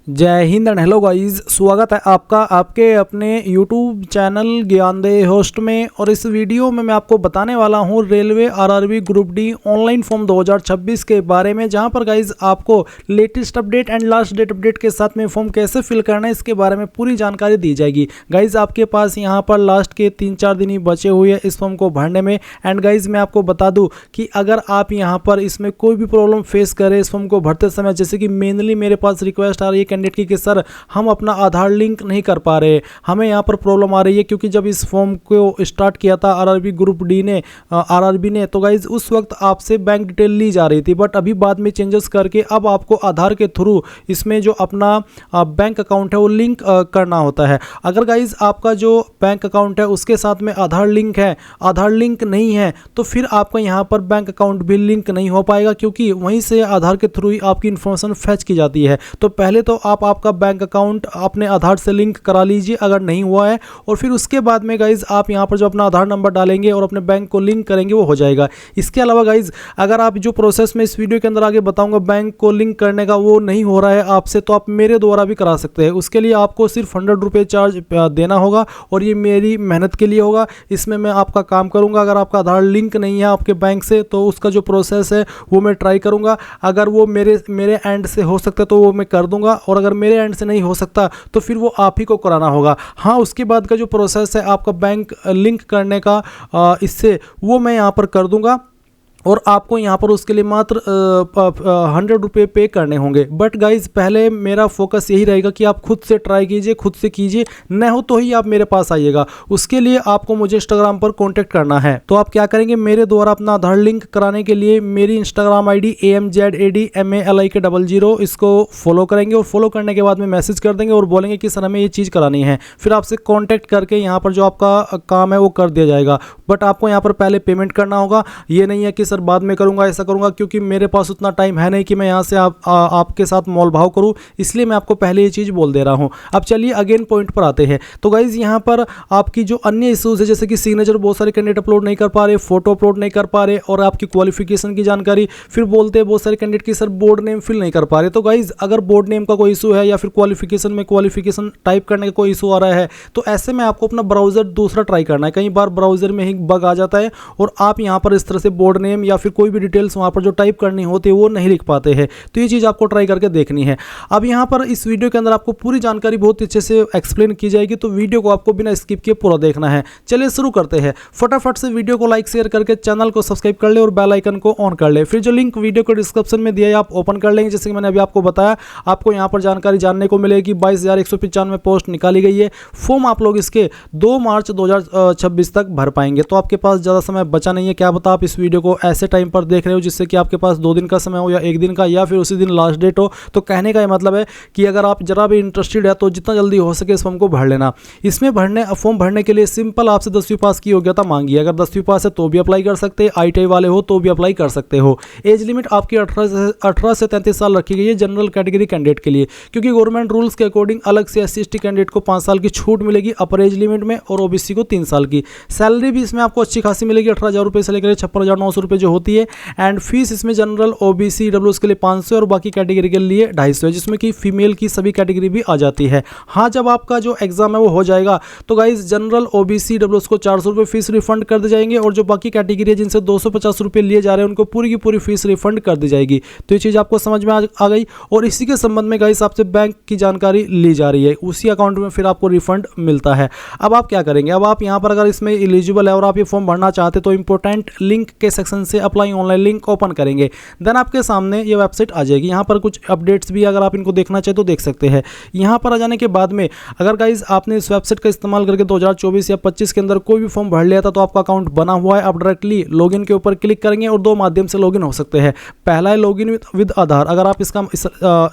जय Hind and hello guys, स्वागत है आपका आपके अपने YouTube चैनल ज्ञानदेह होस्ट में। और इस वीडियो में मैं आपको बताने वाला हूं railway RRB group D online form 2026 के बारे में, जहां पर गाइस आपको latest update and last date update के साथ में फॉर्म कैसे फिल करना है इसके बारे में पूरी जानकारी दी जाएगी। गाइस आपके पास यहां पर लास्ट के 3-4 दिन ही बचे हुए हैं इस फॉर्म को भरने में। एंड गाइस मैं आपको बता दूँ कि अगर आप यहाँ पर इसमें कोई भी प्रॉब्लम फेस करें इस फॉर्म को भरते समय, जैसे कि मेनली मेरे पास रिक्वेस्ट आ रही है कैंडिडेट की कि सर हम अपना आधार लिंक नहीं कर पा रहे, हमें यहाँ पर प्रॉब्लम आ रही है, क्योंकि जब इस फॉर्म को स्टार्ट किया था आरआरबी ग्रुप डी ने आरआरबी ने, तो गाइज उस वक्त आपसे बैंक डिटेल ली जा रही थी, बट अभी बाद में चेंजेस करके अब आपको आधार के थ्रू इसमें जो अपना बैंक अकाउंट है वो लिंक करना होता है। अगर गाइज आपका जो बैंक अकाउंट है उसके साथ में आधार लिंक है, आधार लिंक नहीं है, तो फिर आपका यहाँ पर बैंक अकाउंट भी लिंक नहीं हो पाएगा, क्योंकि वहीं से आधार के थ्रू ही आपकी इन्फॉर्मेशन फैच की जाती है। तो पहले तो आप आपका बैंक अकाउंट अपने आधार से लिंक करा लीजिए अगर नहीं हुआ है, और फिर उसके बाद में गाइज आप यहाँ पर जो अपना आधार नंबर डालेंगे और अपने बैंक को लिंक करेंगे वो हो जाएगा। इसके अलावा गाइज अगर आप जो प्रोसेस में इस वीडियो के अंदर आगे बताऊंगा बैंक को लिंक करने का वो नहीं हो रहा है आपसे, तो आप मेरे द्वारा भी करा सकते हैं। उसके लिए आपको सिर्फ 100 रुपये चार्ज देना होगा और ये मेरी मेहनत के लिए होगा, इसमें मैं आपका काम करूँगा। अगर आपका आधार लिंक नहीं है आपके बैंक से तो उसका जो प्रोसेस है वो मैं ट्राई करूँगा, अगर वो मेरे एंड से हो सकता है तो वो मैं कर दूँगा, और अगर मेरे एंड से नहीं हो सकता तो फिर वो आप ही को कराना होगा। हाँ, उसके बाद का जो प्रोसेस है आपका बैंक लिंक करने का इससे वो मैं यहाँ पर कर दूंगा, और आपको यहाँ पर उसके लिए मात्र 100 रुपये पे करने होंगे। बट गाइज पहले मेरा फोकस यही रहेगा कि आप खुद से ट्राई कीजिए, खुद से कीजिए, न हो तो ही आप मेरे पास आइएगा। उसके लिए आपको मुझे इंस्टाग्राम पर कांटेक्ट करना है। तो आप क्या करेंगे, मेरे द्वारा अपना आधार लिंक कराने के लिए मेरी इंस्टाग्राम ID AMZADMALIK00 इसको फॉलो करेंगे, और फॉलो करने के बाद में मैसेज कर देंगे और बोलेंगे कि सर हमें ये चीज़ करानी है। फिर आपसे कॉन्टैक्ट करके यहाँ पर जो आपका काम है वो कर दिया जाएगा। बट आपको यहाँ पर पहले पेमेंट करना होगा, ये नहीं है कि सर बाद में करूंगा, ऐसा करूंगा, क्योंकि मेरे पास उतना टाइम है नहीं कि मैं यहां से आपके साथ मोल भाव करूं, इसलिए मैं आपको पहले ये चीज़ बोल दे रहा हूं। अब चलिए अगेन पॉइंट पर आते हैं। तो गाइज यहां पर आपकी जो अन्य इश्यूज है, जैसे कि सिग्नेचर बहुत सारे कैंडिडेट अपलोड नहीं कर पा रहे, फोटो अपलोड नहीं कर पा रहे, और आपकी क्वालिफिकेशन की जानकारी, फिर बोलते हैं बहुत सारे कैंडिडेट की सर बोर्ड नेम फिल नहीं कर पा रहे। तो गाइज अगर बोर्ड नेम का कोई इशू है या फिर क्वालिफिकेशन में क्वालिफिकेशन टाइप करने का कोई इशू आ रहा है, तो ऐसे में आपको अपना ब्राउजर दूसरा ट्राई करना है। कई बार ब्राउजर में ही बग आ जाता है और आप यहाँ पर इस तरह से बोर्ड नेम या फिर कोई भी डिटेल्स वहाँ पर जो टाइप करनी होती है वो नहीं लिख पाते हैं। तो ये चीज़ आपको ट्राई करके देखनी है। अब यहाँ पर इस वीडियो के अंदर आपको पूरी जानकारी बहुत अच्छे से एक्सप्लेन की जाएगी, तो वीडियो को आपको बिना स्किप किए पूरा देखना है। चलिए शुरू करते हैं। फटाफट से वीडियो को लाइक शेयर करके चैनल को सब्सक्राइब कर ले और बेल आइकन को ऑन कर ले। फिर जो लिंक वीडियो को डिस्क्रिप्शन में दिया है आप ओपन कर लेंगे। जैसे कि मैंने अभी आपको बताया, आपको यहाँ पर जानकारी जानने को मिलेगी 22,195 पोस्ट निकाली गई है। फॉर्म आप लोग इसके 2 मार्च 2026 तक भर पाएंगे। तो आपके पास ज़्यादा समय बचा नहीं है। क्या पता आप इस वीडियो को ऐसे टाइम पर देख रहे हो जिससे कि आपके पास 2 दिन का समय हो या 1 दिन का, या फिर उसी दिन लास्ट डेट हो। तो कहने का ये मतलब है कि अगर आप जरा भी इंटरेस्टेड है तो जितना जल्दी हो सके इस फॉर्म को भर लेना। इसमें फॉर्म भरने के लिए सिंपल आपसे 10वीं पास की योग्यता मांगी है। अगर 10वीं पास है तो भी अप्लाई कर सकते हैं, ITI वाले हो तो भी अप्लाई कर सकते हो। एज लिमिट आपकी 18 से 33 साल रखी गई है जनरल कैटेगरी कैंडिडेट के लिए, क्योंकि गवर्नमेंट रूल्स के अकॉर्डिंग अलग से SC/ST कैंडिडेट को 5 साल की छूट मिलेगी अपर एज लिमिट में, और OBC को 3 साल की। सैलरी भी इसमें आपको अच्छी खासी मिलेगी, 18,000 रुपये से लेकर 56,900 रुपये जो होती है। एंड फीस इसमें जनरल OBC EWS के लिए 500 और बाकी कैटेगरी के लिए 250 है, जिसमें कि फीमेल की सभी कैटेगरी भी आ जाती है। हाँ, जब आपका जो एग्जाम है वो हो जाएगा तो गाइज जनरल OBC EWS को 400 रुपये फीस रिफंड कर दी जाएंगे, और जो बाकी कैटेगरी है जिनसे 250 रुपये लिए जा रहे हैं उनको पूरी की पूरी फीस रिफंड कर दी जाएगी। तो ये चीज़ आपको समझ में आ गई। और इसी के संबंध में गाइज आपसे बैंक की जानकारी ली जा रही है, उसी अकाउंट में फिर आपको रिफंड मिलता है। अब आप क्या करेंगे, अब आप यहाँ पर अगर इसमें एलिजिबल है और आप ये फॉर्म भरना चाहते तो इंपॉर्टेंट लिंक के सेक्शन से अप्लाई ऑनलाइन लिंक ओपन करेंगे। देन आपके सामने ये वेबसाइट आ जाएगी। यहाँ पर कुछ अपडेट्स भी अगर आप इनको देखना चाहें तो देख सकते हैं। यहाँ पर आ जाने के बाद में अगर गाइज आपने इस वेबसाइट का इस्तेमाल करके 2024 या 25 के अंदर कोई भी फॉर्म भर लिया था तो आपका अकाउंट बना हुआ है। आप डायरेक्टली लॉगिन के ऊपर क्लिक करेंगे और 2 माध्यम से लॉगिन हो सकते हैं। पहला है लॉगिन विद आधार। अगर आप इसका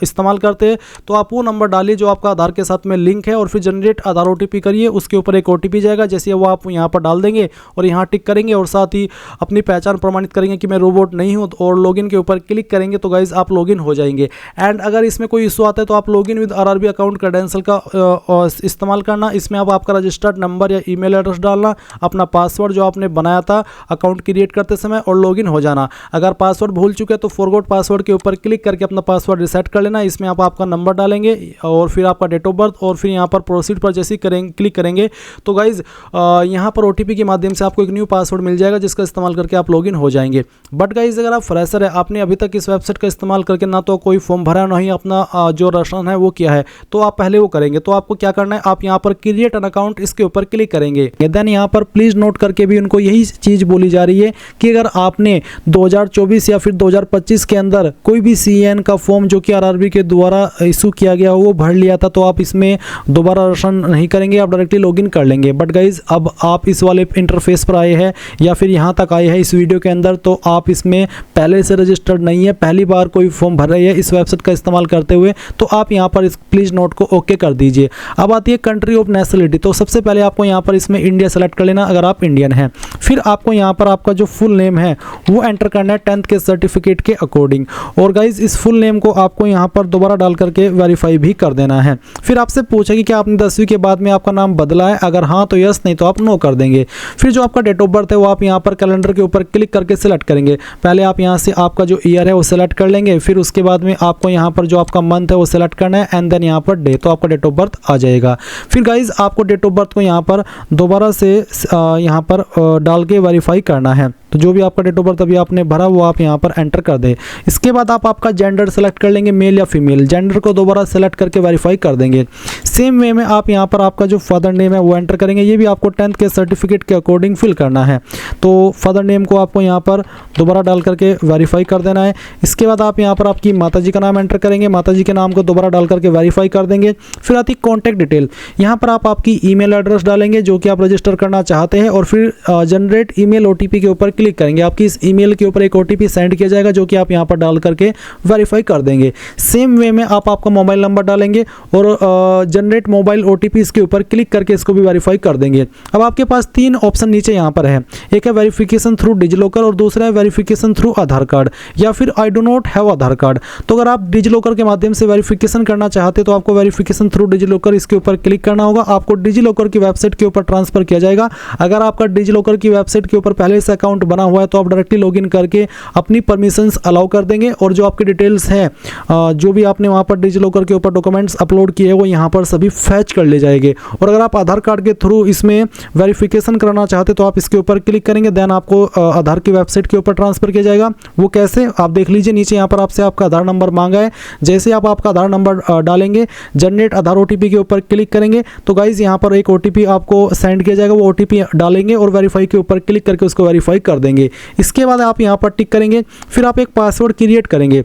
इस्तेमाल करते हैं तो आप वो नंबर डालिए जो आपका आधार के साथ में लिंक है, और फिर जनरेट आधार OTP करिए। उसके ऊपर एक OTP जाएगा, जैसे वो आप यहाँ पर डाल देंगे और यहाँ टिक करेंगे, और साथ ही अपनी पहचान प्रमाणित प्रमाणित करेंगे कि मैं रोबोट नहीं हूँ और लॉगिन के ऊपर क्लिक करेंगे तो गाइज आप लॉगिन हो जाएंगे। एंड अगर इसमें कोई इशू आता है तो आप login with RRB account credential का इस्तेमाल करना। इसमें आप आपका रजिस्टर्ड नंबर या ईमेल एड्रेस डालना, अपना पासवर्ड जो आपने बनाया था अकाउंट क्रिएट करते समय और लॉगिन हो जाना। अगर पासवर्ड भूल चुके हैं तो फॉरगॉट पासवर्ड के ऊपर क्लिक करके अपना पासवर्ड रिसेट कर लेना। इसमें आप आपका नंबर डालेंगे और फिर आपका डेट ऑफ बर्थ और फिर यहाँ पर प्रोसीड पर जैसे क्लिक करेंगे तो गाइज यहाँ पर ओटीपी के माध्यम से आपको एक न्यू पासवर्ड मिल जाएगा जिसका इस्तेमाल करके आप लॉगिन हो जाएंगे। बट गाइज अगर आप फ्रेशर है, आपने अभी तक इस वेबसाइट का इस्तेमाल करके ना तो कोई फॉर्म भरा ना ही अपना जो रजिस्ट्रेशन है वो किया है, तो आप पहले वो करेंगे। तो आपको क्या करना है, आप यहाँ पर क्रिएट एन अकाउंट इसके ऊपर क्लिक करेंगे। देन यहाँ पर प्लीज नोट करके भी उनको यही चीज बोली जा रही है कि अगर आपने 2024 या फिर 2025 के अंदर कोई भी सीएन का फॉर्म जो कि आरआरबी के द्वारा इशू किया गया वो भर लिया था तो आप इसमें दोबारा रजिस्ट्रेशन नहीं करेंगे, आप डायरेक्टली लॉगिन कर लेंगे। बट गाइज अब आप इस वाले इंटरफेस पर आए हैं या फिर यहाँ तक आए हैं इस वीडियो के अंदर तो आप इसमें पहले से रजिस्टर्ड नहीं है, पहली बार कोई फॉर्म भर रहे हैं इस वेबसाइट का इस्तेमाल करते हुए, तो आप यहाँ पर इस प्लीज नोट को ओके कर दीजिए। अब आती है कंट्री ऑफ नेशनलिटी। तो सबसे पहले आपको यहाँ पर इसमें इंडिया सेलेक्ट कर लेना अगर आप इंडियन हैं। फिर आपको यहाँ पर आपका जो फुल नेम है वो एंटर करना है 10th के सर्टिफिकेट के अकॉर्डिंग। और गाइज इस फुल नेम को आपको यहाँ पर दोबारा डाल करके वेरीफाई भी कर देना है। फिर आपसे पूछेगी कि आपने 10वीं के बाद में आपका नाम बदला है, अगर हाँ तो यस, नहीं तो आप नो कर देंगे। फिर जो आपका डेट ऑफ बर्थ है वो आप यहाँ पर कैलेंडर के ऊपर क्लिक करके सिलेक्ट करेंगे। पहले आप यहाँ से आपका जो ईयर है वो सिलेक्ट कर लेंगे, फिर उसके बाद में आपको यहाँ पर जो आपका मंथ है वो सिलेक्ट करना है एंड देन यहाँ पर डे, तो आपका डेट ऑफ बर्थ आ जाएगा। फिर गाइज आपको डेट ऑफ बर्थ को यहाँ पर दोबारा से यहाँ पर डाल के वेरीफाई करना है। तो जो भी आपका डेट ऑफ बर्थ अभी आपने भरा वो आप यहाँ पर एंटर कर दें। इसके बाद आप आपका जेंडर सेलेक्ट कर लेंगे, मेल या फीमेल। जेंडर को दोबारा सेलेक्ट करके वेरीफाई कर देंगे। सेम वे में आप यहाँ पर आपका जो फादर नेम है वो एंटर करेंगे। ये भी आपको 10th के सर्टिफिकेट के अकॉर्डिंग फिल करना है। तो फादर नेम को आपको यहाँ पर दोबारा डाल करके वेरीफाई कर देना है। इसके बाद आप यहाँ पर आपकी माताजी का नाम एंटर करेंगे, माताजी के नाम को दोबारा डाल करके वेरीफाई कर देंगे। फिर आती कॉन्टैक्ट डिटेल। यहाँ पर आप आपकी ईमेल एड्रेस डालेंगे जो कि आप रजिस्टर करना चाहते हैं और फिर जनरेट ईमेल ओटीपी के ऊपर क्लिक करेंगे। आपकी इस ईमेल के ऊपर एक ओटीपी सेंड किया जाएगा जो कि आप यहाँ पर डाल करके वेरीफाई कर देंगे। सेम वे में आप आपका मोबाइल नंबर डालेंगे और जनरेट मोबाइल ओटीपी इसके ऊपर क्लिक करके इसको भी वेरीफाई कर देंगे। अब आपके पास 3 ऑप्शन नीचे यहाँ पर है, एक है वेरिफिकेशन थ्रू डिजिलॉकर और दूसरा है वेरिफिकेशन थ्रू आधार कार्ड या फिर I do not have Aadhaar card. तो अगर आप डिजिलॉकर के माध्यम से वेरिफिकेशन करना चाहते तो आपको वेरिफिकेशन थ्रू डिजिलॉकर इसके ऊपर क्लिक करना होगा। आपको डिजिलॉकर की वेबसाइट के ऊपर ट्रांसफर किया जाएगा। अगर आपका डिजिलॉकर की वेबसाइट के ऊपर पहले से अकाउंट बना हुआ है तो आप डायरेक्टली लॉगिन करके अपनी परमिशंस अलाउ कर देंगे और जो आपकी डिटेल्स है जो भी आपने वहां पर डिजिलॉकर के ऊपर डॉक्यूमेंट्स अपलोड किए वो यहाँ पर सभी फैच कर ले जाएंगे। और अगर आप आधार कार्ड के थ्रू इसमें वेरिफिकेशन कराना चाहते तो आप इसके ऊपर क्लिक करेंगे, देन आपको आधार की वेबसाइट के ऊपर ट्रांसफर किया जाएगा। वो कैसे आप देख लीजिए, नीचे यहाँ पर आपसे आपका आधार नंबर मांगा है। जैसे आप आपका आधार नंबर डालेंगे, जनरेट आधार ओटीपी के ऊपर क्लिक करेंगे तो गाइज यहाँ पर एक ओटीपी आपको सेंड किया जाएगा। वो ओटीपी डालेंगे और वेरीफाई के ऊपर क्लिक करके उसको वेरीफाई कर देंगे। इसके बाद आप यहाँ पर टिक करेंगे, फिर आप एक पासवर्ड क्रिएट करेंगे।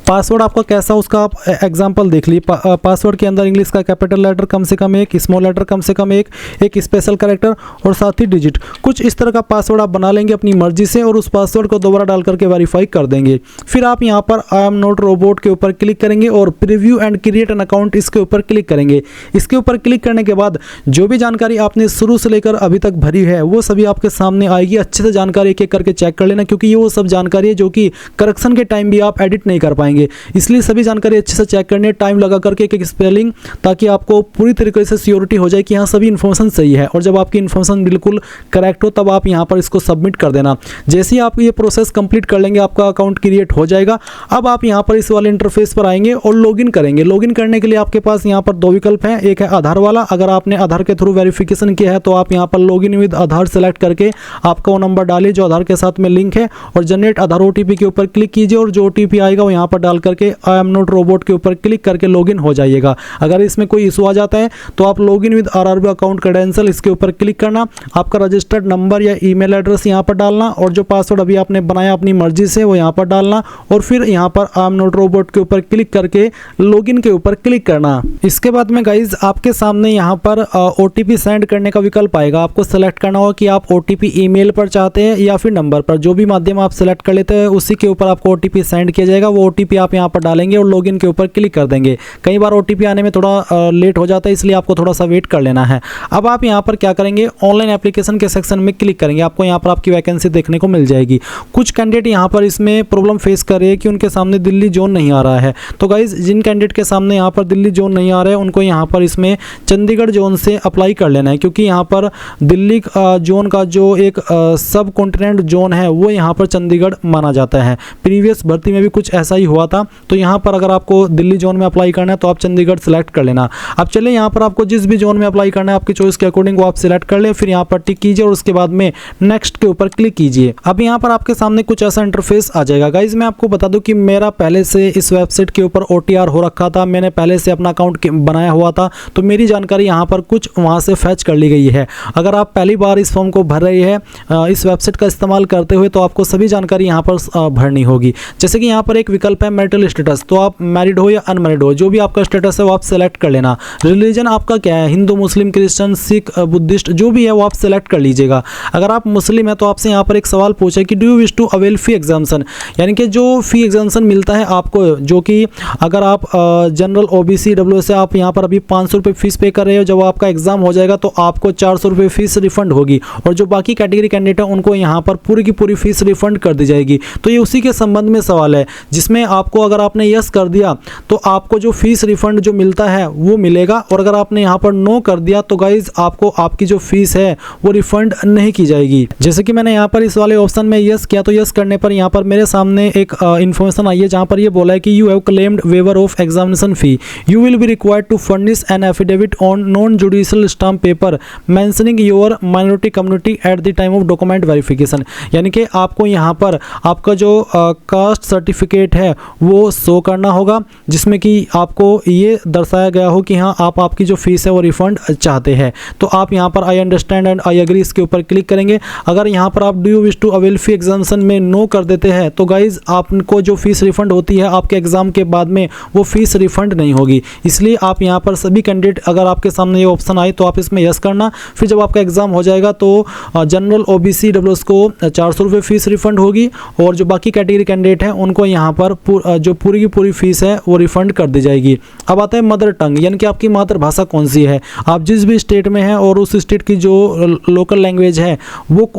पासवर्ड आपका कैसा उसका आप एग्जांपल देख लीजिए। पासवर्ड के अंदर इंग्लिश का कैपिटल लेटर कम से कम एक, स्मॉल लेटर कम से कम एक स्पेशल कैरेक्टर और साथ ही डिजिट, कुछ इस तरह का पासवर्ड आप बना लेंगे अपनी मर्जी से और उस पासवर्ड को दोबारा डाल करके वेरीफाई कर देंगे। फिर आप यहाँ पर आई एम नॉट रोबोट के ऊपर क्लिक करेंगे और preview and create an account इसके ऊपर क्लिक करेंगे। इसके ऊपर क्लिक करने के बाद जो भी जानकारी आपने शुरू से लेकर अभी तक भरी है वो सभी आपके सामने आएगी। अच्छे से जानकारी एक एक करके चेक कर लेना क्योंकि ये वो सब जानकारी है जो कि करेक्शन के टाइम भी आप एडिट नहीं कर पाएंगे, इसलिए सभी जानकारी अच्छे से चेक करने, टाइम लगा करके एक एक स्पेलिंग, ताकि आपको पूरी तरीके से श्योरिटी हो जाए कि यहाँ सभी इन्फॉर्मेशन सही है। और जब आपकी इन्फॉर्मेशन बिल्कुल करेक्ट हो तब आप यहाँ पर इसको सबमिट कर देना। जैसे ही आप ये प्रोसेस कंप्लीट कर लेंगे आपका अकाउंट क्रिएट हो जाएगा। अब आप यहाँ पर इस वाले इंटरफेस पर आएंगे और लॉगिन करेंगे। लॉगिन करने के लिए आपके पास यहाँ पर 2 विकल्प हैं, एक है आधार वाला। अगर आपने आधार के थ्रू वेरिफिकेशन किया है तो आप यहाँ पर लॉगिन विद आधार सेलेक्ट करके आपका वो नंबर डालिए जो आधार के साथ में लिंक है और जनरेट आधार ओटीपी के ऊपर क्लिक कीजिए और जो ओटीपी आएगा वो यहाँ पर डाल करके आई एम नॉट रोबोट के ऊपर क्लिक करके लॉगिन हो जाइएगा। अगर इसमें कोई इशू आ जाता है तो आप login with RRB account credential इसके ऊपर क्लिक करना, आपका रजिस्टर्ड नंबर या ईमेल एड्रेस यहाँ पर डालना और जो पासवर्ड अभी आपने बनाया अपनी मर्जी से वो यहाँ पर डालना और फिर यहाँ पर आई एम नॉट रोबोट के ऊपर क्लिक करके लॉगिन के ऊपर क्लिक करना। इसके बाद में गाइज आपके सामने यहाँ पर ओटीपी सेंड करने का विकल्प आएगा। आपको सेलेक्ट करना होगा कि आप ओटीपी ईमेल पर चाहते हैं या फिर नंबर पर, जो भी माध्यम आप सेलेक्ट कर लेते हैं उसी के ऊपर आपको ओटीपी सेंड किया जाएगा। वो ओटीपी OTP आप यहाँ पर डालेंगे और लॉगिन के ऊपर क्लिक कर देंगे। कई बार OTP आने में थोड़ा लेट हो जाता है, इसलिए आपको थोड़ा सा वेट कर लेना है। अब आप यहाँ पर क्या करेंगे, ऑनलाइन एप्लीकेशन के सेक्शन में क्लिक करेंगे, आपको यहाँ पर आपकी वैकेंसी देखने को मिल जाएगी। कुछ कैंडिडेट यहाँ पर इसमें प्रॉब्लम फेस कर रहे हैं कि उनके सामने दिल्ली जोन नहीं आ रहा है। तो गाइज जिन कैंडिडेट के सामने यहाँ पर दिल्ली जोन नहीं आ रहा है उनको यहाँ पर इसमें चंडीगढ़ जोन से अप्लाई कर लेना है, क्योंकि यहाँ पर दिल्ली जोन का जो एक सब कॉन्टिनेंट जोन है वो यहाँ पर चंडीगढ़ माना जाता है। प्रीवियस भर्ती में भी कुछ ऐसा ही हुआ था। तो यहाँ पर अगर आपको दिल्ली जोन में अप्लाई करना है तो आप चंडीगढ़ सेलेक्ट कर लेना। अब चलिए यहाँ पर आपको जिस भी जोन में अप्लाई करना है आपकी चॉइस के अकॉर्डिंग वो आप सिलेक्ट कर ले, फिर यहाँ पर टिक कीजिए और उसके बाद में नेक्स्ट के ऊपर क्लिक कीजिए। अब यहाँ पर आपके सामने कुछ ऐसा इंटरफेस आ जाएगा। गाइज मैं आपको बता दूं कि मेरा पहले से इस वेबसाइट के ऊपर OTR हो रखा था, मैंने पहले से अपना अकाउंट बनाया हुआ था, तो मेरी जानकारी यहाँ पर कुछ वहाँ से फैच कर ली गई है। अगर आप पहली बार इस फॉर्म को भर रहे हैं इस वेबसाइट का इस्तेमाल करते हुए, तो आपको सभी जानकारी यहाँ पर भरनी होगी। जैसे कि यहाँ पर एक विकल्प है मैरिटल स्टेटस, तो आप मैरिड हो या अनमैरिड हो, जो भी आपका स्टेटस है वो आप सेलेक्ट कर लेना। रिलीजन आपका क्या है, हिंदू, मुस्लिम, क्रिश्चियन, सिख, बुद्धिस्ट, जो भी है वो आप सेलेक्ट कर लीजिएगा। अगर आप मुस्लिम है तो आपसे यहाँ पर एक सवाल पूछा है कि do you wish to avail fee exemption, यानी कि जो फी एग्जाम्शन मिलता है आपको, जो कि अगर आप जनरल OBC WS से आप यहाँ पर अभी 500 रुपये फीस पे कर रहे हो, जब आपका एग्जाम हो जाएगा तो आपको 400 रुपये फीस रिफंड होगी, और जो बाकी कैटेगरी कैंडिडेट है उनको यहाँ पर पूरी की पूरी फीस रिफंड कर दी जाएगी। तो ये उसी के संबंध में सवाल है, जिसमें आपको अगर आपने यस कर दिया तो आपको जो फीस रिफंड जो मिलता है वो मिलेगा, और अगर आपने यहाँ पर नो कर दिया तो गाइज आपको आपकी जो फीस है वो रिफंड नहीं की जाएगी। जैसे कि मैंने यहाँ पर इस वाले ऑप्शन में यस किया, तो यस करने पर यहाँ पर मेरे सामने एक इन्फॉर्मेशन आई है जहाँ पर ये बोला है कि you have claimed waiver of examination fee, you will be required to furnish an affidavit on non judicial stamp paper mentioning your minority community at the time of document verification, यानी कि आपको यहाँ पर आपका जो कास्ट सर्टिफिकेट है वो show करना होगा, जिसमें कि आपको ये दर्शाया गया हो कि हाँ आप आपकी जो फीस है वो रिफंड चाहते हैं। तो आप यहाँ पर I understand and I agree इसके ऊपर क्लिक करेंगे। अगर यहाँ पर आप do you wish to avail fee exemption में नो कर देते हैं तो गाइज आपको जो फीस रिफंड होती है आपके एग्जाम के बाद में वो फीस रिफंड नहीं होगी। इसलिए आप यहाँ पर सभी कैंडिडेट अगर आपके सामने ये ऑप्शन आए तो आप इसमें यस करना। फिर जब आपका एग्जाम हो जाएगा तो जनरल OBC WS को 400 रुपये फीस रिफंड होगी, और जो बाकी कैटेगरी कैंडिडेट हैं उनको यहाँ पर जो पूरी की पूरी फीस है वो रिफंड कर दी जाएगी। अब आता है मदर टंग, यानी कि आपकी मातृभाषा कौन सी है। आप जिस भी स्टेट में हैं और उस स्टेट की जो लोकल लैंग्वेज है वो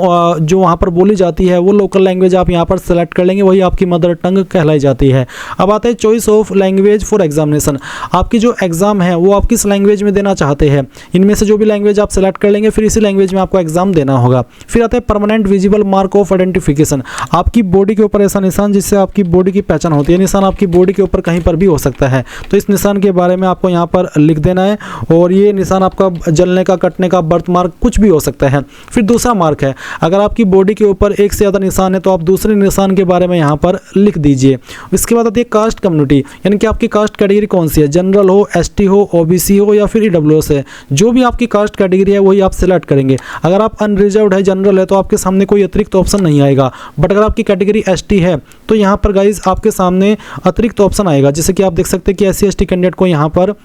जो वहाँ पर बोली जाती है वो लोकल लैंग्वेज आप यहाँ पर सेलेक्ट कर लेंगे, वही आपकी मदर टंग कहलाई जाती है। अब आता है choice of language for examination, आपकी जो एग्जाम है वो आप किस लैंग्वेज में देना चाहते हैं, इनमें से जो भी लैंग्वेज आप सेलेक्ट कर लेंगे, फिर इसी लैंग्वेज में आपको एग्जाम देना होगा। फिर आता है permanent visible mark of identification, आपकी बॉडी के ऊपर ऐसा निशान जिससे आपकी बॉडी की पहचान होती है, निशान आपकी बॉडी के ऊपर कहीं पर भी हो सकता है, तो इस निशान के बारे में आपको यहाँ पर लिख देना है, और ये निशान आपका जलने का, कटने का, बर्थ मार्क कुछ भी हो सकता है। फिर दूसरा मार्क है, अगर आपकी बॉडी के ऊपर एक से ज़्यादा निशान है तो आप दूसरे निशान के बारे में यहाँ पर लिख दीजिए। इसके बाद आती है कास्ट कम्युनिटी, यानी कि आपकी कास्ट कैटेगरी कौन सी है, जनरल हो, ST हो, OBC हो या फिर EWS है, जो भी आपकी कास्ट कैटेगरी है वही आप सेलेक्ट करेंगे। अगर आप अनरिजर्व्ड है, जनरल है, तो आपके सामने कोई अतिरिक्त ऑप्शन नहीं आएगा, बट अगर आपकी कैटेगरी ST है तो यहाँ पर गाइज आपके सामने अतिरिक्त ऑप्शन आएगा, जैसे कि आप देख सकते हैं कि SC ST कैंडिडेट को यहाँ पर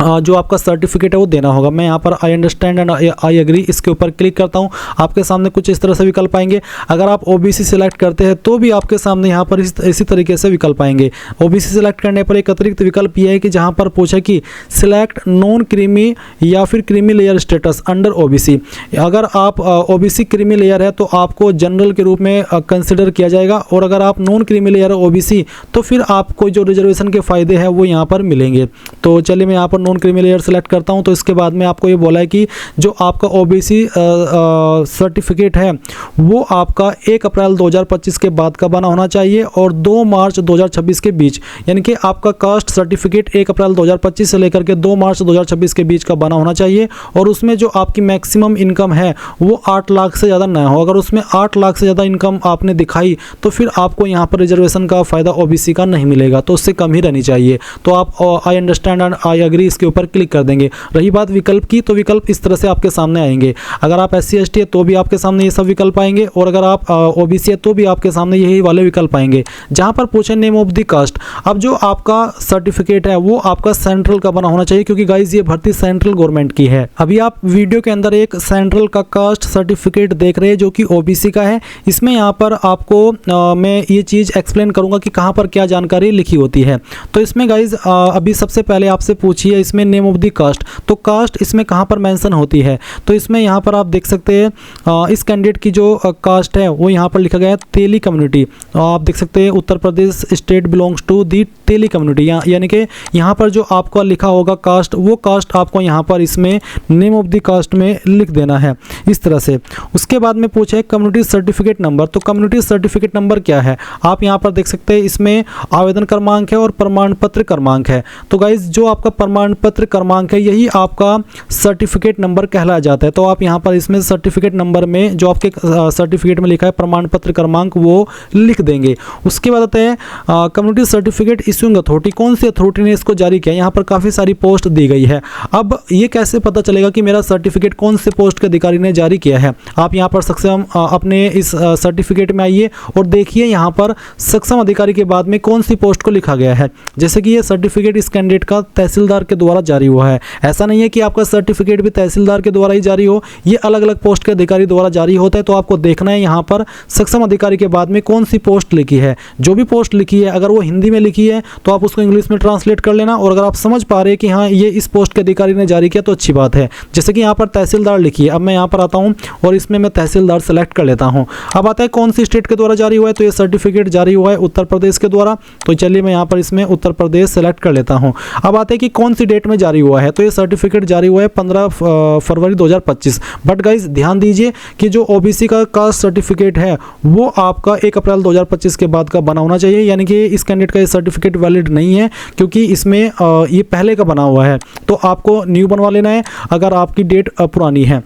जो आपका सर्टिफिकेट है वो देना होगा। मैं यहाँ पर I understand and I agree इसके ऊपर क्लिक करता हूँ, आपके सामने कुछ इस तरह से विकल्प आएंगे। अगर आप OBC सेलेक्ट करते हैं तो भी आपके सामने यहाँ पर इसी तरीके से विकल्प आएंगे। OBC सेलेक्ट करने पर एक अतिरिक्त विकल्प ये है कि जहाँ पर पूछा कि सिलेक्ट नॉन क्रीमी या फिर creamy layer status under OBC, अगर आप OBC क्रीमी लेयर है तो आपको जनरल के रूप में कंसिडर किया जाएगा, और अगर आप नॉन क्रीमी लेयर OBC तो फिर आपको जो रिजर्वेशन के फ़ायदे हैं वो यहाँ पर मिलेंगे। तो चलिए मैं यहाँ पर नॉन क्रीमी लेयर सेलेक्ट करता हूं। तो इसके बाद में आपको ये बोला है कि जो आपका OBC सर्टिफिकेट है वो आपका 1 अप्रैल 2025 के बाद का बना होना चाहिए और 2 मार्च 2026 के बीच, यानी कि आपका कास्ट सर्टिफिकेट 1 अप्रैल 2025 से लेकर के 2 मार्च 2026 के बीच का बना होना चाहिए, और उसमें जो आपकी मैक्सिमम इनकम है वो 8 लाख से ज़्यादा ना हो। अगर उसमें 8 लाख से ज़्यादा इनकम आपने दिखाई तो फिर आपको यहाँ पर रिजर्वेशन का फ़ायदा OBC का नहीं मिलेगा, तो उससे कम ही रहनी चाहिए। तो आप I understand and I agree इसके ऊपर क्लिक कर देंगे। रही बात विकल्प की, तो विकल्प इस तरह से आपके सामने आएंगे। अगर आप SC ST है तो भी आपके सामने ये सब विकल्प आएंगे, और अगर आप OBC है तो भी आपके सामने यही वाले विकल्प आएंगे। जहां पर पूछे नेम ऑफ द कास्ट, अब जो आपका सर्टिफिकेट है वो आपका सेंट्रल का बना होना चाहिए, क्योंकि गाइज ये भर्ती सेंट्रल गवर्नमेंट की है। अभी आप वीडियो के अंदर एक सेंट्रल का कास्ट सर्टिफिकेट देख रहे हैं जो कि OBC का है। इसमें यहाँ पर आपको मैं ये चीज़ एक्सप्लेन करूंगा कि कहाँ पर क्या जानकारी लिखी होती है। तो इसमें गाइज अभी सबसे पहले आपसे पूछिए इसमें नेम ऑफ द कास्ट, तो कास्ट इसमें कहाँ पर मेंशन होती है। तो इसमें यहाँ पर आप देख सकते हैं इस कैंडिडेट की जो कास्ट है वो यहाँ पर लिखा गया है तेली कम्युनिटी। आप देख सकते हैं Uttar Pradesh state belongs to the Teli community, यानी कि यहाँ पर जो आपका लिखा होगा कास्ट, वो कास्ट आपको यहाँ पर इसमें नेम ऑफ द कास्ट में लिख देना है इस तरह से। उसके बाद में पूछा है कम्युनिटी सर्टिफिकेट नंबर, तो कम्युनिटी सर्टिफिकेट नंबर क्या है आप यहाँ पर देख सकते हैं। इसमें आवेदन क्रमांक है और प्रमाण पत्र क्रमांक है। तो गाइज जो आपका प्रमाण पत्र क्रमांक है यही आपका सर्टिफिकेट नंबर कहलाया जाता है। तो आप यहाँ पर इसमें सर्टिफिकेट नंबर में जो आपके सर्टिफिकेट में लिखा है प्रमाण पत्र क्रमांक वो लिख देंगे। उसके बाद आता है कम्युनिटी सर्टिफिकेट इशूइंग अथॉरिटी, कौन सी अथॉरिटी ने इसको जारी किया। यहाँ पर काफ़ी सारी पोस्ट दी गई है। अब ये कैसे पता चलेगा कि मेरा सर्टिफिकेट कौन से पोस्ट के अधिकारी ने जारी किया है। आप यहाँ पर सक्षम अपने इस सर्टिफिकेट में आइए और देखिए यहाँ पर सक्षम अधिकारी के बाद में कौन सी पोस्ट को लिखा गया है। जैसे कि ये सर्टिफिकेट इस कैंडिडेट का तहसीलदार के द्वारा जारी हुआ है। ऐसा नहीं है कि आपका सर्टिफिकेट भी तहसीलदार के द्वारा ही जारी हो, ये अलग अलग पोस्ट के अधिकारी द्वारा जारी होता है। तो आपको देखना है यहाँ पर सक्षम अधिकारी के बाद में कौन सी पोस्ट लिखी है। जो भी पोस्ट लिखी है अगर वो हिंदी में लिखी है तो आप उसको इंग्लिश में ट्रांसलेट कर लेना, और अगर आप समझ पा रहे हैं कि हाँ ये इस पोस्ट के अधिकारी ने जारी किया तो अच्छी बात है। जैसे कि यहाँ पर तहसीलदार लिखी है, अब मैं यहाँ पर आता हूँ और इसमें मैं तहसीलदार सेलेक्ट कर लेता हूँ। अब आता है कौन सी स्टेट के द्वारा जारी हुआ है, तो ये सर्टिफिकेट जारी हुआ है उत्तर प्रदेश के द्वारा। तो चलिए मैं यहाँ पर इसमें उत्तर प्रदेश सेलेक्ट कर लेता हूँ। अब आते हैं कि कौन सी डेट में जारी हुआ है, तो ये सर्टिफिकेट जारी हुआ है 15 फरवरी 2025। बट गाइज ध्यान दीजिए कि जो OBC का कास्ट सर्टिफिकेट है वो आपका 1 अप्रैल 2025 के बाद का बना होना चाहिए, यानी कि इस कैंडिडेट का ये सर्टिफिकेट वैलिड नहीं है क्योंकि इसमें ये पहले का बना हुआ है। तो आपको न्यू बनवा लेना है अगर आपकी डेट पुरानी है।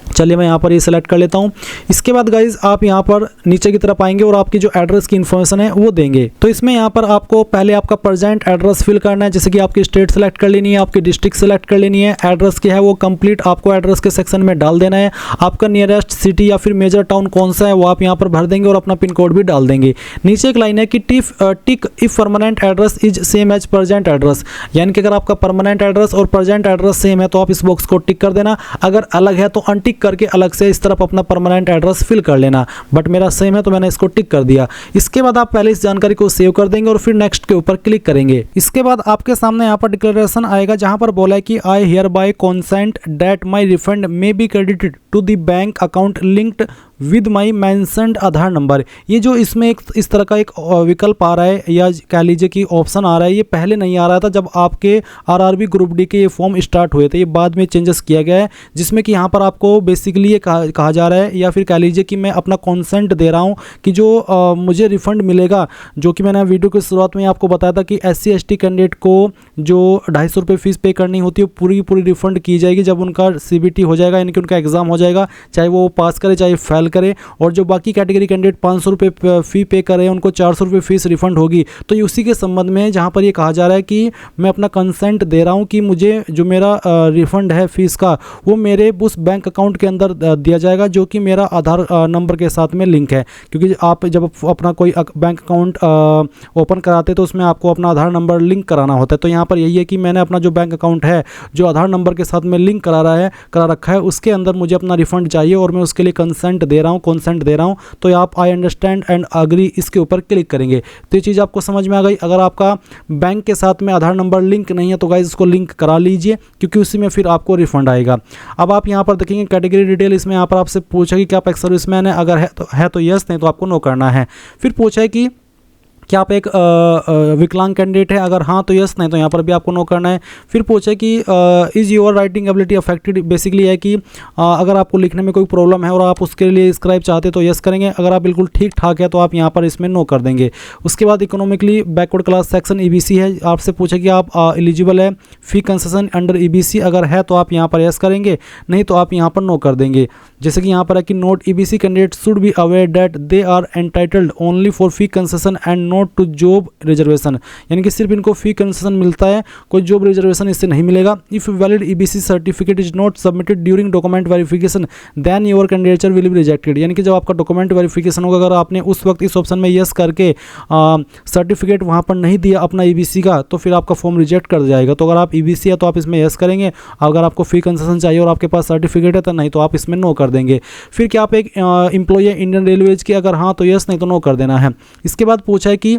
चलिए मैं यहाँ पर ये सेलेक्ट कर लेता हूँ। इसके बाद गाइज आप यहाँ पर नीचे की तरफ आएंगे और आपकी जो एड्रेस की इन्फॉर्मेशन है वो देंगे। तो इसमें यहाँ पर आपको पहले आपका प्रेजेंट एड्रेस फिल करना है, जैसे कि आपकी स्टेट सेलेक्ट कर लेनी है, आपकी डिस्ट्रिक्ट सेलेक्ट कर लेनी है। एड्रेस क्या है वो कंप्लीट आपको एड्रेस के सेक्शन में डाल देना है। आपका नियरेस्ट सिटी या फिर मेजर टाउन कौन सा है वो आप यहाँ पर भर देंगे और अपना पिन कोड भी डाल देंगे। नीचे एक लाइन है कि tick if permanent address is same as present address, यानी कि अगर आपका परमानेंट एड्रेस और प्रेजेंट एड्रेस सेम है तो आप इस बॉक्स को टिक कर देना। अगर अलग है तो अनटिक करके अलग से इस तरफ अपना परमानेंट एड्रेस फिल कर लेना। बट मेरा सेम है तो मैंने इसको टिक कर दिया। इसके बाद आप पहले इस जानकारी को सेव कर देंगे और फिर नेक्स्ट के ऊपर क्लिक करेंगे। इसके बाद आपके सामने यहाँ पर डिक्लेरेशन आएगा जहां पर बोला है कि I hereby consent that my refund may be credited to the bank account linked with my mentioned Aadhaar number. ये जो इसमें एक इस तरह का एक विकल्प आ रहा है या कह लीजिए कि ऑप्शन आ रहा है, ये पहले नहीं आ रहा था जब आपके RRB ग्रुप डी के ये फॉर्म स्टार्ट हुए थे। ये बाद में चेंजेस किया गया है जिसमें कि यहाँ पर आपको बेसिकली ये कहा जा रहा है या फिर कह लीजिए कि मैं अपना कॉन्सेंट दे रहा हूँ कि जो मुझे रिफंड मिलेगा, जो कि मैंने वीडियो की शुरुआत में आपको बताया था कि SC ST कैंडिडेट को जो 250 रुपये फीस पे करनी होती है पूरी रिफंड की जाएगी जब उनका CBT हो जाएगा, यानी कि उनका एग्जाम हो जाएगा, चाहे वो पास करे चाहे फेल करे। और जो बाकी कैटेगरी कैंडिडेट 500 रुपये फी पे कर रहे हैं उनको 400 रुपये फीस रिफंड होगी। तो ये उसी के संबंध में जहाँ पर ये कहा जा रहा है कि मैं अपना कंसेंट दे रहा हूँ कि मुझे जो मेरा रिफंड है फीस का वो मेरे उस बैंक अकाउंट के अंदर दिया जाएगा जो कि मेरा आधार नंबर के साथ में लिंक है। क्योंकि आप जब अपना कोई बैंक अकाउंट ओपन कराते तो उसमें आपको अपना आधार नंबर लिंक कराना होता है। तो यहाँ पर यही है कि मैंने अपना जो बैंक अकाउंट है जो आधार नंबर के साथ में लिंक करा रखा है उसके अंदर मुझे अपना रिफंड चाहिए और मैं उसके लिए कंसेंट दे रहा हूँ। तो आप आई अंडरस्टैंड एंड अग्री इसके ऊपर क्लिक करेंगे। तो ये चीज़ आपको समझ में आ गई। अगर आपका बैंक के साथ में आधार नंबर लिंक नहीं है तो गाइस इसको लिंक करा लीजिए क्योंकि उसी में फिर आपको रिफंड आएगा। अब आप यहाँ पर देखेंगे कैटेगरी डिटेल, इसमें यहाँ पर आपसे पूछा कि क्या आप एक सर्विसमैन है, अगर है तो यस, नहीं तो आपको नो करना है। फिर पूछा है कि क्या आप एक विकलांग कैंडिडेट है, अगर हाँ तो यस, नहीं तो यहाँ पर भी आपको नो करना है। फिर पूछे कि is your writing ability affected, basically है कि अगर आपको लिखने में कोई प्रॉब्लम है और आप उसके लिए स्क्राइब चाहते तो यस करेंगे, अगर आप बिल्कुल ठीक ठाक है तो आप यहाँ पर इसमें नो कर देंगे। उसके बाद economically backward class section EBC है, आपसे पूछे कि आप एलिजिबल है फी कंसेशन अंडर EBC, अगर है तो आप यहाँ पर यस करेंगे, नहीं तो आप यहाँ पर नो कर देंगे। जैसे कि यहाँ पर है कि note EBC candidate should be aware that they are entitled only for fee concession and not to job reservation, यानी कि सिर्फ इनको फी कंसेशन मिलता है, कोई जॉब रिजर्वेशन इससे नहीं मिलेगा। If valid EBC certificate is not submitted during document verification then your candidature will be rejected, यानी कि जब आपका डॉक्यूमेंट वेरिफिकेशन होगा, अगर आपने उस वक्त इस ऑप्शन में यस करके सर्टिफिकेट वहाँ पर नहीं दिया अपना ईबीसी का, तो फिर आपका फॉर्म रिजेक्ट कर जाएगा। तो अगर आप ईबीसी है तो आप इसमें यस करेंगे, अगर आपको फी कंसेशन चाहिए और आपके पास सर्टिफिकेट है तो नहीं, तो आप इसमें नो कर देंगे। फिर क्या आप एक एम्प्लॉय है इंडियन रेलवेज की, अगर हाँ तो यस, नहीं तो नो कर देना है। इसके बाद पूछा है कि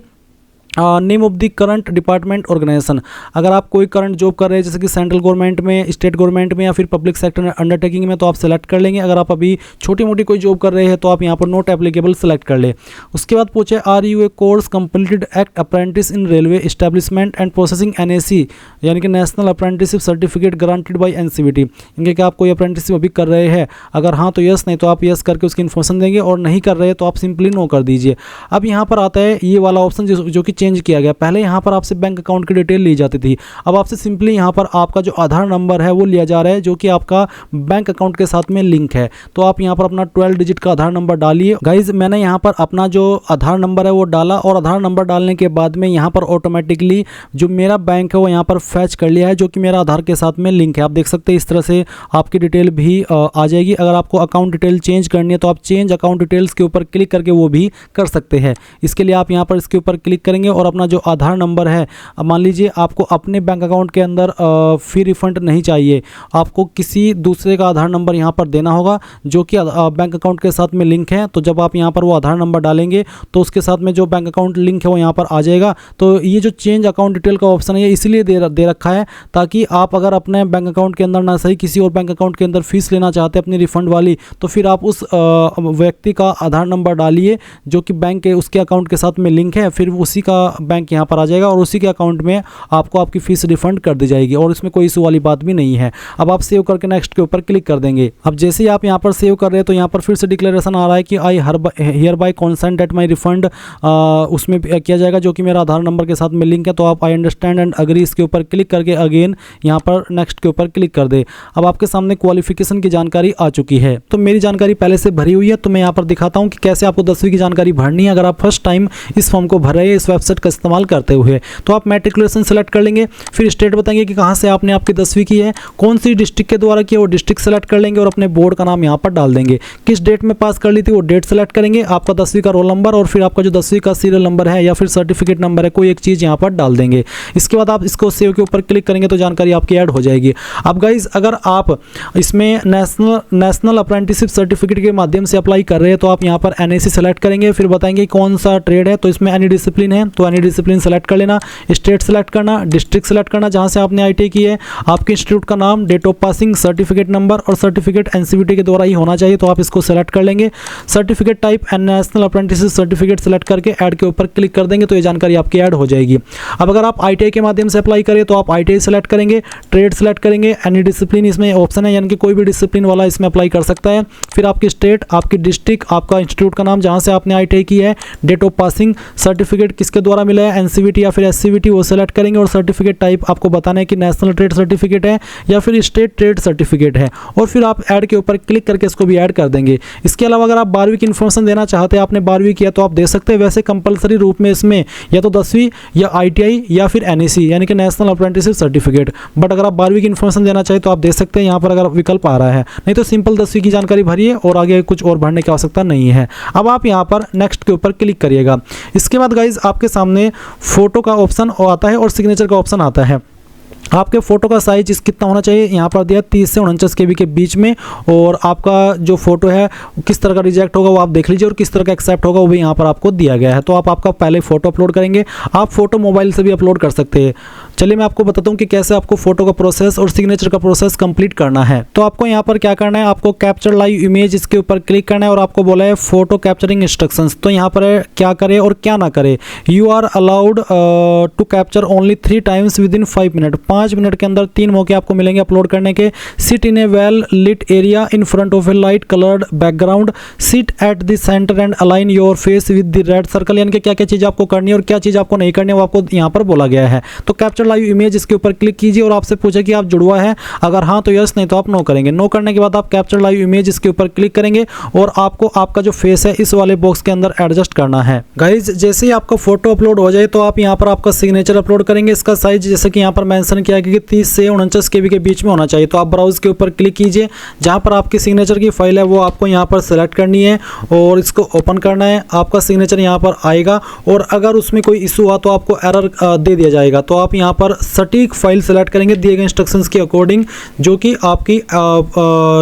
name of the current department organisation, अगर आप कोई करंट जॉब कर रहे हैं जैसे कि सेंट्रल गवर्नमेंट में, स्टेट गवर्नमेंट में या फिर पब्लिक सेक्टर अंडरटेकिंग में, तो आप सेलेक्ट कर लेंगे। अगर आप अभी छोटी मोटी कोई जॉब कर रहे हैं तो आप यहाँ पर नॉट एप्लीकेबल सेलेक्ट कर ले। उसके बाद पूछे are you a course completed act apprentice in railway establishment and processing NAC, यानी कि national apprenticeship certificate granted by NCVT, यानी कि आप कोई अप्रेंटिसशिप अभी कर रहे हैं, अगर हाँ तो यस, नहीं तो आप यस करके उसकी इन्फॉर्मेशन देंगे, और नहीं कर रहे हैं तो आप सिंपली नो कर दीजिए। अब यहाँ पर आता है ये वाला ऑप्शन जो कि चेंज किया गया। पहले यहाँ पर आपसे बैंक अकाउंट की डिटेल ली जाती थी, अब आपसे सिंपली यहाँ पर आपका जो आधार नंबर है वो लिया जा रहा है, जो कि आपका बैंक अकाउंट के साथ में लिंक है। तो आप यहाँ पर अपना 12 डिजिट का आधार नंबर डालिए। गाइज मैंने यहाँ पर अपना जो आधार नंबर है वो डाला, और आधार नंबर डालने के बाद में यहाँ पर ऑटोमेटिकली जो मेरा बैंक है वो यहाँ पर फैच कर लिया है, जो कि मेरा आधार के साथ में लिंक है। आप देख सकते हैं इस तरह से आपकी डिटेल भी आ जाएगी। अगर आपको अकाउंट डिटेल चेंज करनी है तो आप चेंज अकाउंट डिटेल्स के ऊपर क्लिक करके वो भी कर सकते हैं। इसके लिए आप यहाँ पर इसके ऊपर क्लिक करेंगे और अपना जो आधार नंबर है, मान लीजिए आपको अपने बैंक अकाउंट के अंदर फी रिफंड नहीं चाहिए, आपको किसी दूसरे का आधार नंबर यहाँ पर देना होगा जो कि बैंक अकाउंट के साथ में लिंक है। तो जब आप यहाँ पर वो आधार नंबर डालेंगे तो उसके साथ में जो बैंक अकाउंट लिंक है वो यहाँ पर आ जाएगा। तो ये जो चेंज अकाउंट डिटेल का ऑप्शन है ये इसलिए दे रखा है ताकि आप अगर अपने बैंक अकाउंट के अंदर ना सही किसी और बैंक अकाउंट के अंदर फीस लेना चाहते हैं अपनी रिफंड वाली, तो फिर आप उस व्यक्ति का आधार नंबर डालिए जो कि बैंक के उसके अकाउंट के साथ में लिंक है, फिर उसी का बैंक यहाँ पर आ जाएगा और उसी के अकाउंट में आपको आपकी फीस रिफंड कर दी जाएगी, और इसमें कोई इशू वाली बात भी नहीं है। अब आप सेव करके नेक्स्ट के ऊपर क्लिक कर देंगे। अब जैसे ही आप यहाँ पर सेव कर रहे हैं तो यहाँ पर फिर से डिक्लेरेशन आ रहा है कि I hereby consent that my refund, उसमें किया जाएगा जो कि मेरा आधार नंबर के साथ में लिंक है। तो आप आई अंडरस्टैंड एंड अग्री इसके ऊपर क्लिक करके अगेन यहाँ पर नेक्स्ट के ऊपर क्लिक कर दे। अब आपके सामने क्वालिफिकेशन की जानकारी आ चुकी है, तो मेरी जानकारी पहले से भरी हुई है, तो मैं यहाँ पर दिखाता हूँ कि कैसे आपको 10वीं की जानकारी भरनी है। अगर आप फर्स्ट टाइम इस फॉर्म को भर रहे हैं इस वेबसाइट का इस्तेमाल करते हुए, तो आप मैट्रिकुलेशन सेलेक्ट कर लेंगे, फिर स्टेट बताएंगे कि कहाँ से आपने आपकी 10वीं की है, कौन सी डिस्ट्रिक्ट के द्वारा की है वो डिस्ट्रिक्ट सेलेक्ट कर लेंगे, और अपने बोर्ड का नाम यहाँ पर डाल देंगे। किस डेट में पास कर ली थी वो डेट सेलेक्ट करेंगे, आपका 10वीं का रोल नंबर और फिर आपका जो 10वीं का सीरियल नंबर है या फिर सर्टिफिकेट नंबर है कोई एक चीज़ यहाँ पर डाल देंगे। इसके बाद आप इसको सेव के ऊपर क्लिक करेंगे तो जानकारी आपकी ऐड हो जाएगी। अब गाइज अगर आप इसमें नेशनल अप्रेंटिसशिप सर्टिफिकेट के माध्यम से अप्लाई कर रहे हैं तो आप यहाँ पर NAC सेलेक्ट करेंगे, फिर बताएंगे कौन सा ट्रेड है, तो इसमें एनी डिसिप्लिन है तो एनी डिसिप्लिन सेलेक्ट कर लेना, स्टेट सेलेक्ट करना, डिस्ट्रिक्ट सेलेक्ट करना जहाँ से आपने ITI की है, आपके इंस्टीट्यूट का नाम, date of passing, certificate number और सर्टिफिकेट NCVT के द्वारा ही होना चाहिए, तो आप इसको सेलेक्ट कर लेंगे। Certificate type and national apprenticeship certificate select करके ऐड के ऊपर क्लिक कर देंगे तो ये जानकारी आपकी ऐड हो जाएगी। अब अगर आप ITI के माध्यम से अप्लाई करें तो आप ITI सेलेक्ट करेंगे, ट्रेड सेलेक्ट करेंगे, एनी डिसिप्लिन इसमें ऑप्शन है, यानी कि कोई भी डिसिप्लिन वाला इसमें अप्लाई कर सकता है। फिर आपकी स्टेट, आपकी डिस्ट्रिक्ट, आपका इंस्टीट्यूट का नाम जहाँ से आपने ITI की है, डेट ऑफ पासिंग, सर्टिफिकेट किसके द्वारा मिला है, NCVT या फिर SCVT वो सेलेक्ट करेंगे, और सर्टिफिकेट टाइप आपको बताना है कि नेशनल ट्रेड सर्टिफिकेट है या फिर स्टेट ट्रेड सर्टिफिकेट है, और फिर आप ऐड के ऊपर क्लिक करके इसको भी ऐड कर देंगे। इसके अलावा अगर आप 12वीं की इन्फॉर्मेशन देना चाहते हैं, आपने 12वीं किया तो आप दे सकते हैं, वैसे कंपलसरी रूप में इसमें या तो 10वीं या ITI या फिर NAC यानी कि नेशनल अप्रेंटिसशिप सर्टिफिकेट, बट अगर आप 12वीं की इन्फॉर्मेशन देना चाहें तो आप दे सकते हैं, यहाँ पर अगर विकल्प आ रहा है, नहीं तो सिंपल 10वीं की जानकारी भरिए और आगे कुछ और भरने की आवश्यकता नहीं है। अब आप यहाँ पर नेक्स्ट के ऊपर क्लिक करिएगा। इसके बाद गाइज आपके सामने फोटो का ऑप्शन आता है और सिग्नेचर का ऑप्शन आता है। आपके फ़ोटो का साइज कितना होना चाहिए यहाँ पर दिया 30 से 49 KB के बीच में, और आपका जो फोटो है किस तरह का रिजेक्ट होगा वो आप देख लीजिए और किस तरह का एक्सेप्ट होगा वो भी यहाँ पर आपको दिया गया है। तो आप आपका पहले फ़ोटो अपलोड करेंगे, आप फ़ोटो मोबाइल से भी अपलोड कर सकते हैं। चलिए मैं आपको बताता हूँ कि कैसे आपको फ़ोटो का प्रोसेस और सिग्नेचर का प्रोसेस कंप्लीट करना है। तो आपको यहाँ पर क्या करना है, आपको कैप्चर लाइव इमेज इसके ऊपर क्लिक करना है और आपको बोला है फोटो कैप्चरिंग इंस्ट्रक्शंस। तो यहाँ पर क्या करें और क्या ना करें। You are allowed to capture only 3 times within 5 minute. 5 minute के अंदर 3 मौके आपको मिलेंगे अपलोड करने के। Sit in a well lit area in front of a light coloured background, sit at the centre and align your face with the red circle. यानी कि क्या क्या चीज़ आपको करनी है और क्या चीज़ आपको नहीं करनी है वो आपको यहाँ पर बोला गया है। तो कैप्चर लाइव इमेज, इसके ऊपर क्लिक कीजिए और आपसे पूछे कि आप जुड़वा है, अगर हाँ तो यस, नहीं तो आप नो करेंगे। नो करने के बाद आप कैप्चर लाइव इमेज इसके ऊपर क्लिक करेंगे और आपको आपका जो फेस है इस वाले बॉक्स के अंदर एडजस्ट करना है। गाइज जैसे ही आपका फोटो अपलोड हो जाए तो आप यहाँ पर आपका सिग्नेचर अपलोड करेंगे। इसका साइज जैसे कि यहाँ पर मेंशन किया गया कि 30 से 49 KB के बीच में होना चाहिए। तो आप ब्राउज के ऊपर क्लिक कीजिए, जहाँ पर आपकी सिग्नेचर की फाइल है वो आपको यहाँ पर सेलेक्ट करनी है और इसको ओपन करना है। आपका सिग्नेचर यहाँ पर आएगा और अगर उसमें कोई इशू हुआ तो आपको एरर दे दिया जाएगा। तो आप यहाँ पर सटीक फाइल सेलेक्ट करेंगे दिए गए इंस्ट्रक्शंस के अकॉर्डिंग, जो कि आपकी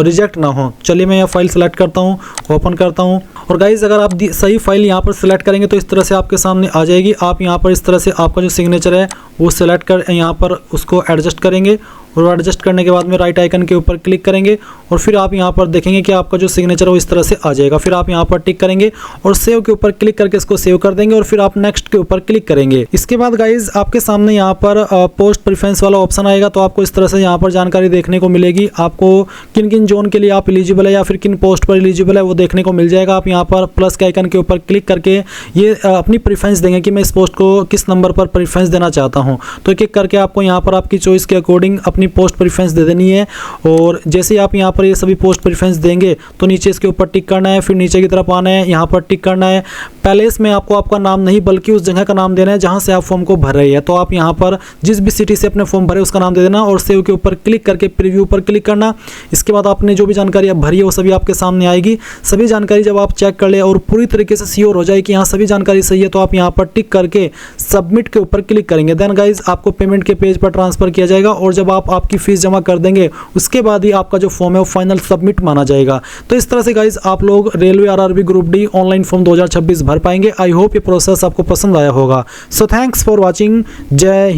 रिजेक्ट ना हो। चलिए मैं यह फाइल सेलेक्ट करता हूँ, ओपन करता हूँ। और गाइज अगर आप सही फाइल यहाँ पर सेलेक्ट करेंगे तो इस तरह से आपके सामने आ जाएगी। आप यहाँ पर इस तरह से आपका जो सिग्नेचर है वो सेलेक्ट कर यहाँ पर उसको एडजस्ट करेंगे और एडजस्ट करने के बाद में राइट आइकन के ऊपर क्लिक करेंगे और फिर आप यहाँ पर देखेंगे कि आपका जो सिग्नेचर है वो इस तरह से आ जाएगा। फिर आप यहाँ पर टिक करेंगे और सेव के ऊपर क्लिक करके इसको सेव कर देंगे और फिर आप नेक्स्ट के ऊपर क्लिक करेंगे। इसके बाद गाइज आपके सामने यहाँ पर पोस्ट प्रेफरेंस वाला ऑप्शन आएगा। तो आपको इस तरह से यहाँ पर जानकारी देखने को मिलेगी, आपको किन किन जोन के लिए आप एलिजिबल है या फिर किन पोस्ट पर एलिजिबल है वो देखने को मिल जाएगा। आप यहाँ पर प्लस के आइकन के ऊपर क्लिक करके ये अपनी प्रेफरेंस देंगे कि मैं इस पोस्ट को किस नंबर पर प्रेफरेंस देना चाहता हूँ। तो एक एक करके आपको यहाँ पर आपकी चॉइस के अकॉर्डिंग अपनी पोस्ट प्रेफरेंस दे देनी है। और जैसे ही आप यहाँ पर ये सभी पोस्ट प्रेफरेंस देंगे तो नीचे इसके ऊपर टिक करना है, फिर नीचे की तरफ आना है, यहाँ पर टिक करना है। पहले इसमें आपको आपका नाम नहीं बल्कि उस जगह का नाम देना है जहाँ से आप फॉर्म को भर रहे हैं। तो आप यहाँ पर जिस भी सिटी से अपने फॉर्म भरे उसका नाम दे देना और सेव के ऊपर क्लिक करके प्रीव्यू पर क्लिक करना। इसके बाद आपने जो भी जानकारी आप भरी है वो सभी आपके सामने आएगी। सभी जानकारी जब आप चेक कर ले और पूरी तरीके से श्योर हो जाए कि यहाँ सभी जानकारी सही है तो आप यहाँ पर टिक करके सबमिट के ऊपर क्लिक करेंगे। देन गाइज आपको पेमेंट के पेज पर ट्रांसफर किया जाएगा और जब आप आपकी फीस जमा कर देंगे उसके बाद ही आपका जो फॉर्म है वो फाइनल सबमिट माना जाएगा। तो इस तरह से गाइज आप लोग railway RRB group D online form 2026 भर पाएंगे। आई होप ये प्रोसेस आपको पसंद आया होगा। So thanks for watching. जय हिंद।